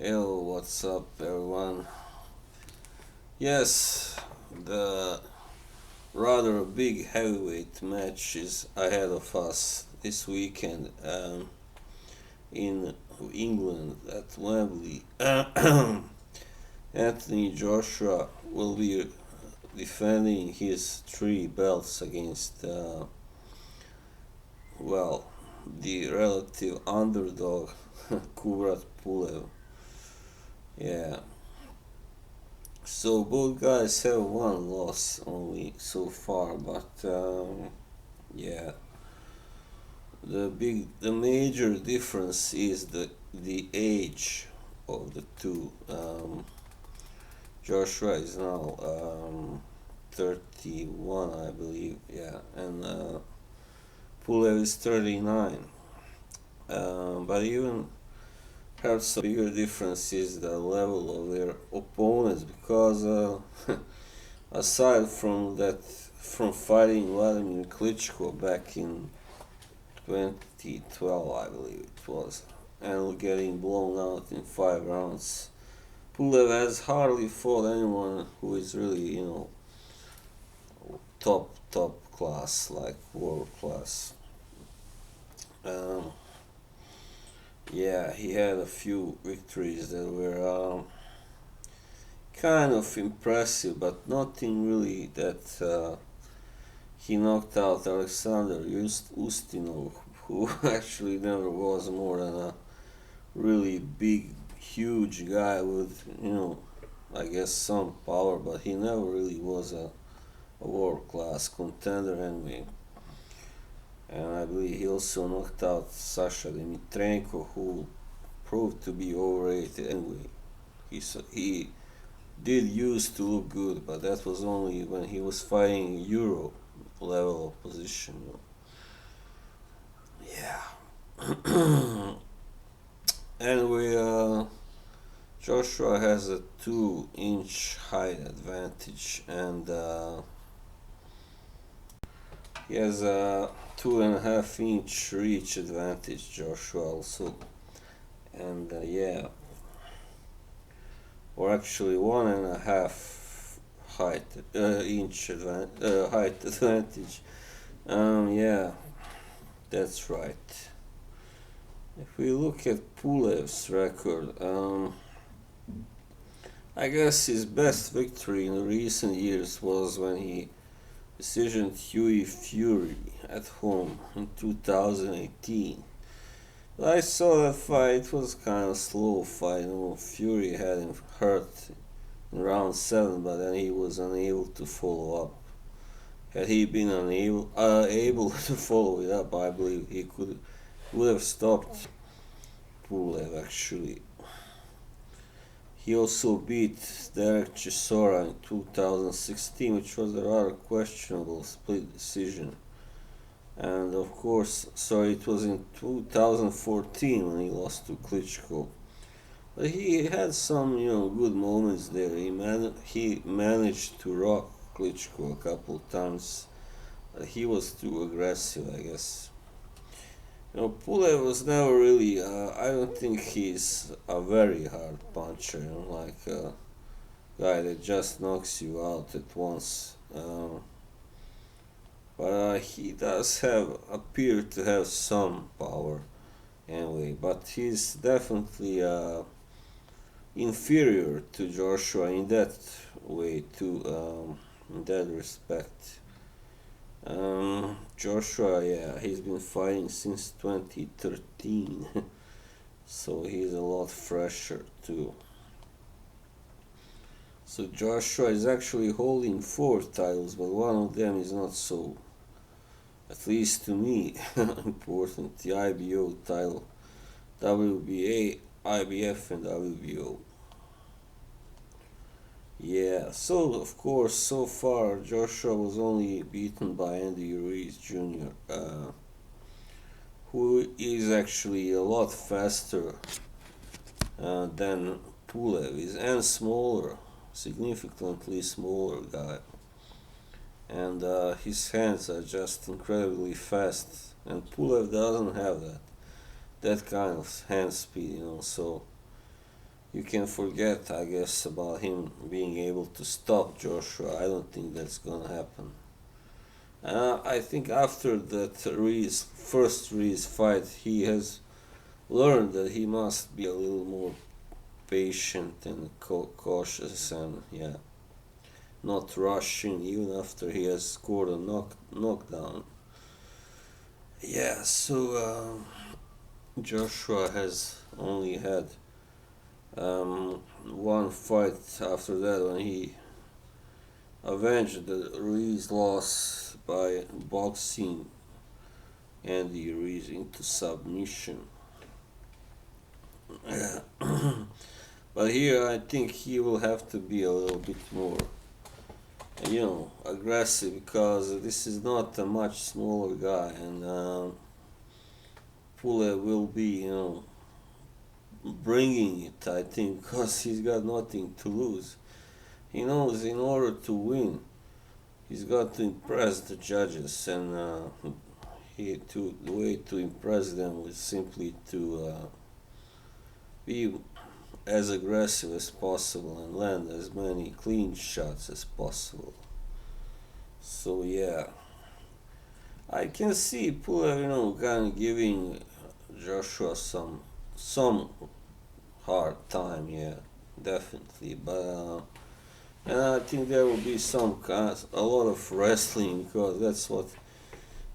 Yo, what's up, everyone? Yes, the rather big heavyweight match is ahead of us this weekend in England at Wembley. Anthony Joshua will be defending his three belts against, well, the relative underdog, Kurat-Pulev. Yeah, so both guys have one loss only so far, but yeah, the major difference is the age of the two. Joshua is now 31, I believe, yeah, and Pulev is 39. But even perhaps a bigger difference is the level of their opponents because aside from that, from fighting Vladimir Klitschko back in 2012, I believe it was, and getting blown out in 5 rounds, Pulev has hardly fought anyone who is really, top class, like world class. Um, yeah, he had a few victories that were kind of impressive, but nothing really that he knocked out Alexander Ustinov, who actually never was more than a really big, huge guy with, I guess some power, but he never really was a world class contender anyway. And I believe he also knocked out Sasha Dimitrenko, who proved to be overrated anyway. He did used to look good, but that was only when he was fighting Euro level opposition. Yeah. Anyway, Joshua has a 2-inch height advantage, and he has a 2.5-inch reach advantage. Joshua also, and yeah, or actually 1.5 height height advantage. Yeah, that's right. If we look at Pulev's record, I guess his best victory in recent years was when he decisioned Huey Fury at home in 2018. But I saw that fight. It was kind of slow fight. Fury had him hurt in round 7, but then he was unable to follow up. Had he been able to follow it up, I believe he would have stopped Pulev actually. He also beat Derek Chisora in 2016, which was a rather questionable split decision. And of course, sorry, it was in 2014 when he lost to Klitschko. But he had some, good moments there. He managed to rock Klitschko a couple of times. He was too aggressive, I guess. Pulev was never really. I don't think he's a very hard puncher. Like a guy that just knocks you out at once. But he does appear to have some power anyway. But he's definitely inferior to Joshua in that way too. In that respect. Joshua, yeah, he's been fighting since 2013, so he's a lot fresher too. So Joshua is actually holding 4 titles, but one of them is not so, at least to me, important. The IBO title, WBA, IBF, and WBO. Yeah, so of course, so far Joshua was only beaten by Andy Ruiz Jr., who is actually a lot faster than Pulev is, and smaller, significantly smaller guy. And his hands are just incredibly fast, and Pulev doesn't have that kind of hand speed, so you can forget, I guess, about him being able to stop Joshua. I don't think that's gonna happen. I think after that first Reese fight, he has learned that he must be a little more patient and cautious, and yeah, not rushing even after he has scored a knockdown. Yeah, so Joshua has only had one fight after that when he avenged the Ruiz loss by boxing Andy Ruiz into submission. Yeah. But here I think he will have to be a little bit more, aggressive, because this is not a much smaller guy, and Pulev will be, bringing it, I think, because he's got nothing to lose. He knows in order to win, he's got to impress the judges, and the way to impress them was simply to be as aggressive as possible and land as many clean shots as possible. So yeah, I can see Pulev, kind of giving Joshua some hard time, yeah, definitely. But and I think there will be a lot of wrestling, because that's what,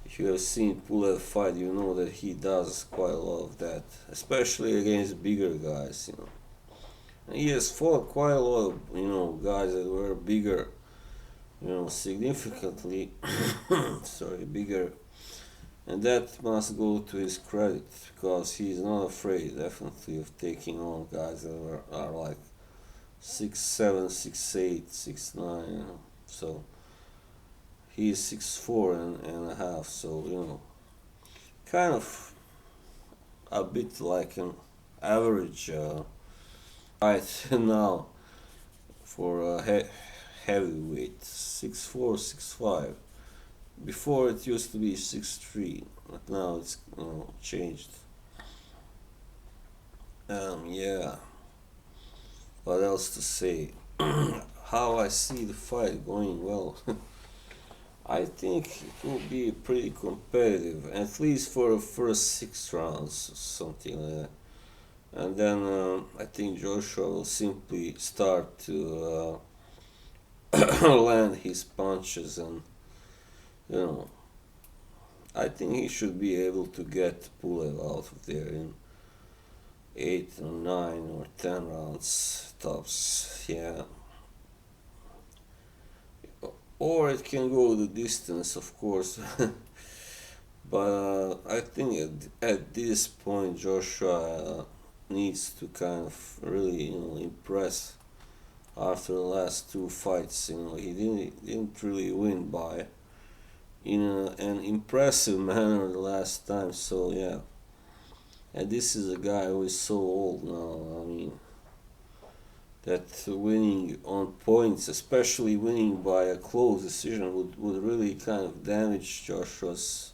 if you have seen Pulev fight, you know that he does quite a lot of that, especially against bigger guys. And he has fought quite a lot of guys that were bigger, significantly, sorry, bigger, and that must go to his credit, because he's not afraid, definitely, of taking on guys that are like 6'7", 6'8", 6'9", so he's 6'4" and a half, so kind of a bit like an average height now for a heavyweight, 6'4", 6'5". Before it used to be 6'3", but now it's changed. Yeah. What else to say? How I see the fight going? Well, I think it will be pretty competitive, at least for the first 6 rounds, something like that. And then I think Joshua will simply start to land his punches, and I think he should be able to get Pulev out of there in 8 or 9 or 10 rounds tops. Yeah. Or it can go the distance, of course. But I think at this point Joshua needs to kind of really impress after the last 2 fights. He didn't really win by in an impressive manner the last time. So yeah, and this is a guy who is so old now. I mean, that winning on points, especially winning by a close decision, would really kind of damage Joshua's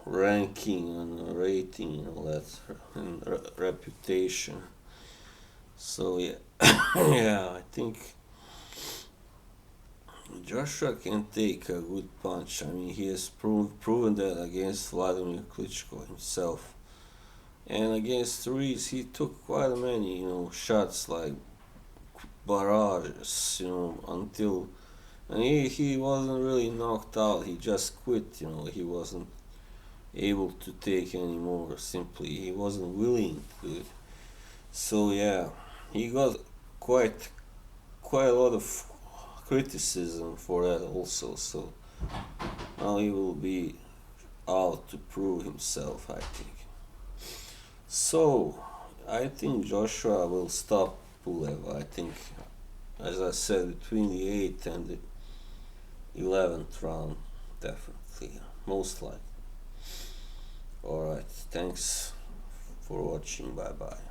ranking and rating and all that, and reputation. So yeah, yeah, I think Joshua can take a good punch. I mean, he has proven that against Vladimir Klitschko himself. And against Ruiz, he took quite many, shots, like barrages, until, and he wasn't really knocked out. He just quit, he wasn't able to take anymore. Simply, he wasn't willing to. So yeah, he got quite a lot of criticism for that also. So now he will be out to prove himself, I think. So I think Joshua will stop Pulev. I think, as I said, between the 8th and the 11th round, definitely, most likely. Alright, thanks for watching. Bye bye.